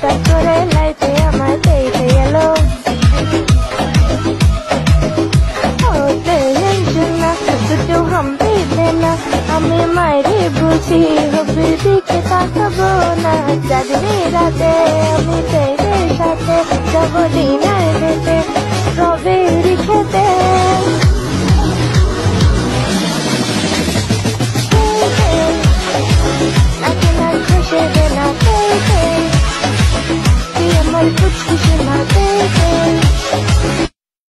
হঠাৎ করে লাইফে আমার দেখে গেল দুটো হামবে দেনা আমি মায়েরে বুঝি হবির দিকে তাকাবো না চাঁদনি রাতে আমি তেরে সাথে যাব ডিনার খেতে স্ট্রবেরি খেতে खुश देना तुझ खुश ना